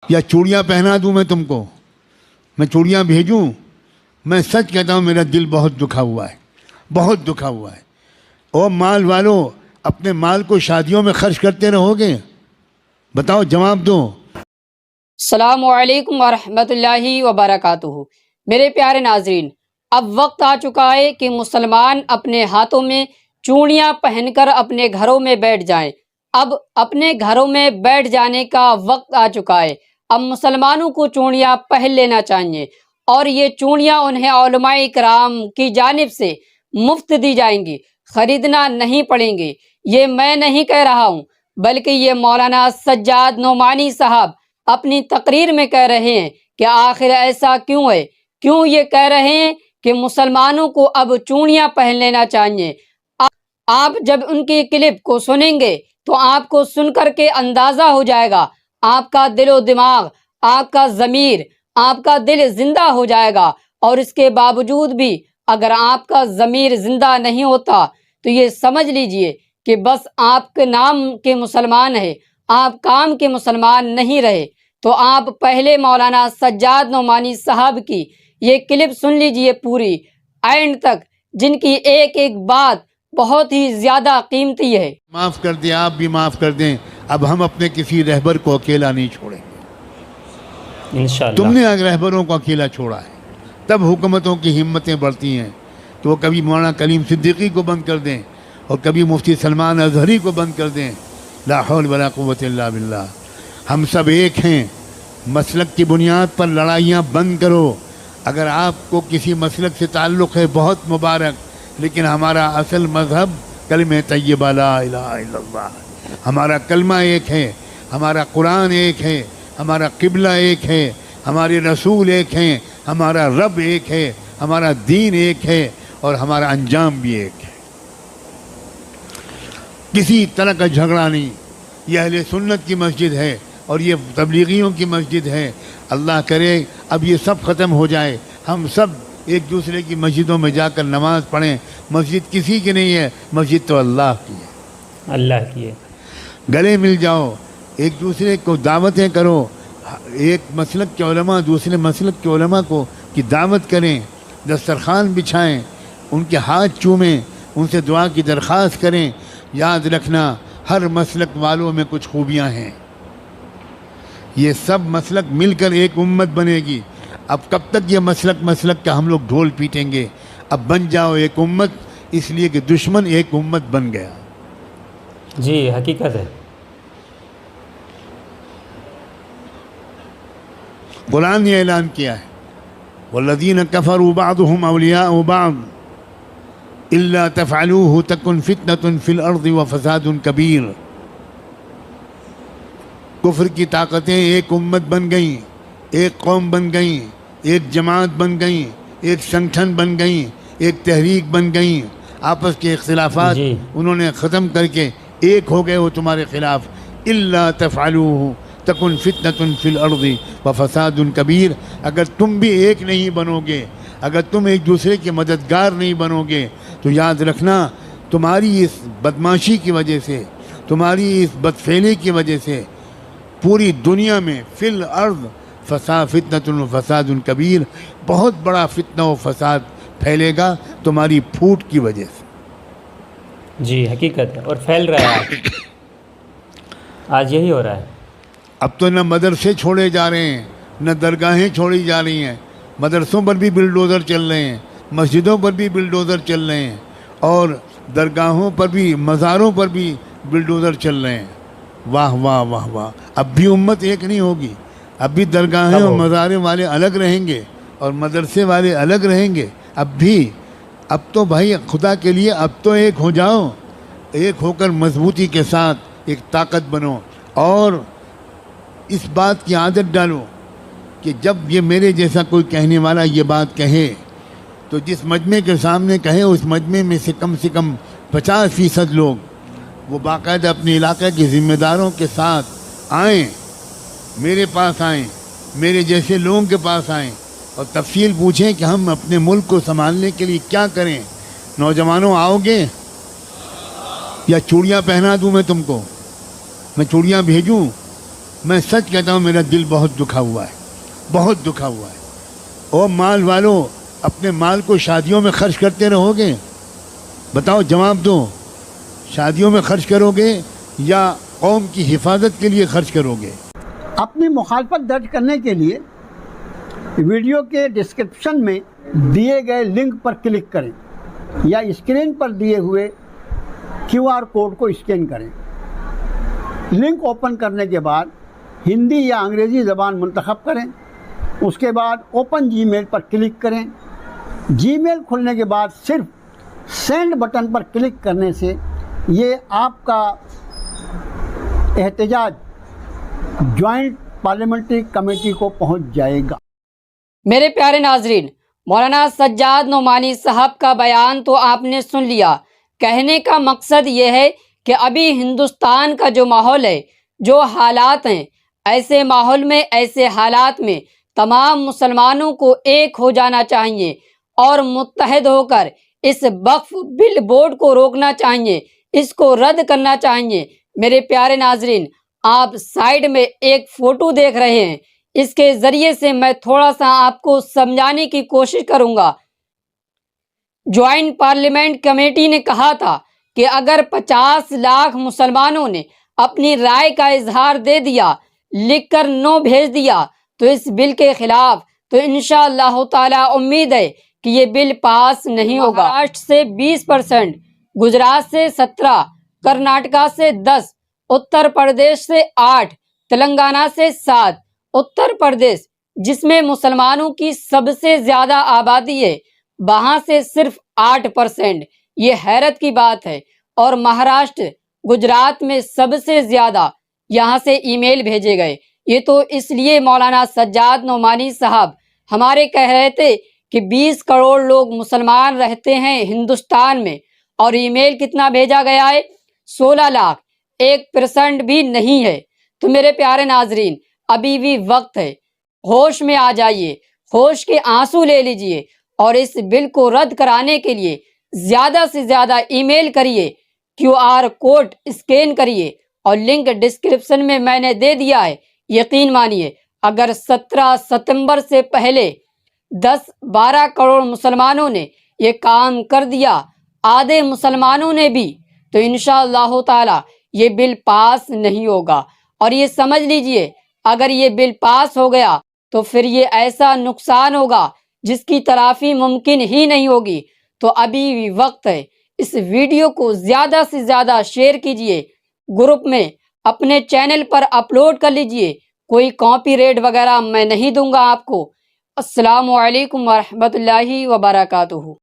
یا چوڑیاں پہنا دوں میں تم کو، میں چوڑیاں بھیجوں؟ میں سچ کہتا ہوں میرا دل بہت دکھا ہوا ہے، بہت دکھا ہوا ہے۔ او مال والو، اپنے مال کو شادیوں میں خرچ کرتے رہو گے؟ بتاؤ، جواب دو۔ السلام علیکم ورحمۃ اللہ وبرکاتہ۔ میرے پیارے ناظرین، اب وقت آ چکا ہے کہ مسلمان اپنے ہاتھوں میں چوڑیاں پہن کر اپنے گھروں میں بیٹھ جائیں۔ اب اپنے گھروں میں بیٹھ جانے کا وقت آ چکا ہے۔ اب مسلمانوں کو چوڑیاں پہن لینا چاہیے، اور یہ چوڑیاں انہیں علماء کرام کی جانب سے مفت دی جائیں گی، خریدنا نہیں پڑیں گے۔ یہ میں نہیں کہہ رہا ہوں، بلکہ یہ مولانا سجاد نعمانی صاحب اپنی تقریر میں کہہ رہے ہیں کہ آخر ایسا کیوں ہے؟ کیوں یہ کہہ رہے ہیں کہ مسلمانوں کو اب چوڑیاں پہن لینا چاہیے؟ آپ جب ان کی کلپ کو سنیں گے تو آپ کو سن کر کے اندازہ ہو جائے گا، آپ کا دل و دماغ، آپ کا ضمیر، آپ کا دل زندہ ہو جائے گا۔ اور اس کے باوجود بھی اگر آپ کا ضمیر زندہ نہیں ہوتا تو یہ سمجھ لیجئے کہ بس آپ کے نام کے مسلمان ہیں، آپ کام کے مسلمان نہیں رہے۔ تو آپ پہلے مولانا سجاد نعمانی صاحب کی یہ کلپ سن لیجئے پوری اینڈ تک، جن کی ایک ایک بات بہت ہی زیادہ قیمتی ہے۔ معاف کر دیں، آپ بھی معاف کر دیں، اب ہم اپنے کسی رہبر کو اکیلا نہیں چھوڑیں گے۔ انشاءاللہ تم نے اگر رہبروں کو اکیلا چھوڑا ہے تب حکومتوں کی ہمتیں بڑھتی ہیں کہ وہ کبھی مولانا کلیم صدیقی کو بند کر دیں اور کبھی مفتی سلمان اظہری کو بند کر دیں۔ لا حول ولا قوت الا باللہ۔ ہم سب ایک ہیں، مسلک کی بنیاد پر لڑائیاں بند کرو۔ اگر آپ کو کسی مسلک سے تعلق ہے بہت مبارک، لیکن ہمارا اصل مذہب کلمہ طیبہ لا الہ الا اللہ، ہمارا کلمہ ایک ہے، ہمارا قرآن ایک ہے، ہمارا قبلہ ایک ہے، ہمارے رسول ایک ہیں، ہمارا رب ایک ہے، ہمارا دین ایک ہے، اور ہمارا انجام بھی ایک ہے۔ کسی طرح کا جھگڑا نہیں۔ یہ اہل سنت کی مسجد ہے اور یہ تبلیغیوں کی مسجد ہے۔ اللہ کرے اب یہ سب ختم ہو جائے، ہم سب ایک دوسرے کی مسجدوں میں جا کر نماز پڑھیں۔ مسجد کسی کی نہیں ہے، مسجد تو اللہ کی ہے، اللہ کی ہے۔ گلے مل جاؤ، ایک دوسرے کو دعوتیں کرو، ایک مسلک کے علماء دوسرے مسلک کے علماء کو کی دعوت کریں، دسترخوان بچھائیں، ان کے ہاتھ چومیں، ان سے دعا کی درخواست کریں۔ یاد رکھنا، ہر مسلک والوں میں کچھ خوبیاں ہیں، یہ سب مسلک مل کر ایک امت بنے گی۔ اب کب تک یہ مسلک کا ہم لوگ ڈھول پیٹیں گے؟ اب بن جاؤ ایک امت، اس لیے کہ دشمن ایک امت بن گیا۔ جی حقیقت ہے۔ قرآن نے اعلان کیا ہے والذین کفروا بعضهم اولیاء بعض الا تفعلوه تکن فتنة فی الارض وفساد کبیر۔ کفر کی طاقتیں ایک امت بن گئیں، ایک قوم بن گئیں، ایک جماعت بن گئیں، ایک سنگٹھن بن گئیں، ایک تحریک بن گئیں۔ آپس کے اختلافات انہوں نے ختم کر کے ایک ہو گئے وہ تمہارے خلاف۔ الا تفعلوه تکن فتنة فی الارض وفساد کبیر۔ اگر تم بھی ایک نہیں بنو گے، اگر تم ایک دوسرے کے مددگار نہیں بنو گے تو یاد رکھنا تمہاری اس بدماشی کی وجہ سے، تمہاری اس بدفعلی کی وجہ سے پوری دنیا میں فی الارض فتنة و فساد کبیر، بہت بڑا فتنہ و فساد پھیلے گا تمہاری پھوٹ کی وجہ سے۔ جی حقیقت ہے، اور پھیل رہا ہے، آج یہی ہو رہا ہے۔ اب تو نہ مدرسے چھوڑے جا رہے ہیں، نہ درگاہیں چھوڑی جا رہی ہیں، مدرسوں پر بھی بلڈوزر چل رہے ہیں، مسجدوں پر بھی بلڈوزر چل رہے ہیں، اور درگاہوں پر بھی، مزاروں پر بھی بلڈوزر چل رہے ہیں۔ واہ واہ واہ واہ۔ اب بھی امت ایک نہیں ہوگی، اب بھی درگاہیں اور مزاریں والے الگ رہیں گے اور مدرسے والے الگ رہیں گے۔ اب تو بھائی خدا کے لیے اب تو ایک ہو جاؤ، ایک ہو کر مضبوطی کے ساتھ ایک طاقت بنو، اور اس بات کی عادت ڈالو کہ جب یہ میرے جیسا کوئی کہنے والا یہ بات کہے تو جس مجمع کے سامنے کہے اس مجمع میں سے کم 50% لوگ وہ باقاعدہ اپنے علاقے کے ذمہ داروں کے ساتھ آئیں، میرے پاس آئیں، میرے جیسے لوگوں کے پاس آئیں اور تفصیل پوچھیں کہ ہم اپنے ملک کو سنبھالنے کے لیے کیا کریں۔ نوجوانوں آؤ گے یا چوڑیاں پہنا دوں میں تم کو؟ میں چوڑیاں بھیجوں؟ میں سچ کہتا ہوں میرا دل بہت دکھا ہوا ہے، بہت دکھا ہوا ہے۔ اور مال والوں اپنے مال کو شادیوں میں خرچ کرتے رہو گے؟ بتاؤ، جواب دو، شادیوں میں خرچ کرو گے یا قوم کی حفاظت کے لیے خرچ کرو گے؟ اپنی مخالفت درج کرنے کے لیے ویڈیو کے ڈسکرپشن میں دیے گئے لنک پر کلک کریں یا اسکرین پر دیے ہوئے QR کوڈ کو اسکین کریں۔ لنک اوپن کرنے کے بعد ہندی یا انگریزی زبان منتخب کریں، اس کے بعد اوپن جی میل پر کلک کریں۔ جی میل کھلنے کے بعد صرف سینڈ بٹن پر کلک کرنے سے یہ آپ کا احتجاج جوائنٹ پارلیمنٹری کمیٹی کو پہنچ جائے گا۔ میرے پیارے ناظرین، مولانا سجاد نعمانی صاحب کا بیان تو آپ نے سن لیا۔ کہنے کا مقصد یہ ہے کہ ابھی ہندوستان کا جو ماحول ہے، جو حالات ہیں، ایسے ماحول میں، ایسے حالات میں تمام مسلمانوں کو ایک ہو جانا چاہیے اور متحد ہو کر اس وقف بل بورڈ کو روکنا چاہیے، اس کو رد کرنا چاہیے۔ میرے پیارے ناظرین، آپ سائیڈ میں ایک فوٹو دیکھ رہے ہیں، اس کے ذریعے سے میں تھوڑا سا آپ کو سمجھانے کی کوشش کروں گا۔ جوائنٹ پارلیمنٹ کمیٹی نے کہا تھا کہ اگر 50 لاکھ مسلمانوں نے اپنی رائے کا اظہار دے دیا، لکھ کر نو بھیج دیا، تو اس بل کے خلاف تو انشاءاللہ تعالی امید ہے کہ یہ بل پاس نہیں ہوگا۔ مہاراشٹر سے 20%، گجرات سے 17، کرناٹکا سے 10، اتر پردیش سے 8، تلنگانہ سے 7۔ اتر پردیش جس میں مسلمانوں کی سب سے زیادہ آبادی ہے، وہاں سے صرف 8%، یہ حیرت کی بات ہے۔ اور مہاراشٹر، گجرات میں سب سے زیادہ، یہاں سے ای میل بھیجے گئے۔ یہ تو اس لیے مولانا سجاد نعمانی صاحب ہمارے کہہ رہے تھے کہ 20 کروڑ لوگ مسلمان رہتے ہیں ہندوستان میں، اور ای میل کتنا بھیجا گیا ہے؟ 16 لاکھ، 1% بھی نہیں ہے۔ تو میرے پیارے ناظرین، ابھی بھی وقت ہے، ہوش میں آ جائیے، ہوش کے آنسو لے لیجئے، اور اس بل کو رد کرانے کے لیے زیادہ سے زیادہ ای میل کریے، QR کوڈ اسکین کریے، اور لنک ڈسکرپشن میں نے دے دیا ہے۔ یقین مانیے، اگر 17 ستمبر سے پہلے 10-12 کروڑ مسلمانوں نے یہ کام کر دیا، آدھے مسلمانوں نے بھی، تو انشاءاللہ تعالی یہ بل پاس نہیں ہوگا۔ اور یہ سمجھ لیجئے، اگر یہ بل پاس ہو گیا تو پھر یہ ایسا نقصان ہوگا جس کی تلافی ممکن ہی نہیں ہوگی۔ تو ابھی بھی وقت ہے، اس ویڈیو کو زیادہ سے زیادہ شیئر کیجئے، گروپ میں، اپنے چینل پر اپلوڈ کر لیجئے۔ کوئی کاپی ریٹ وغیرہ میں نہیں دوں گا آپ کو۔ السلام علیکم ورحمۃ اللہ وبرکاتہ۔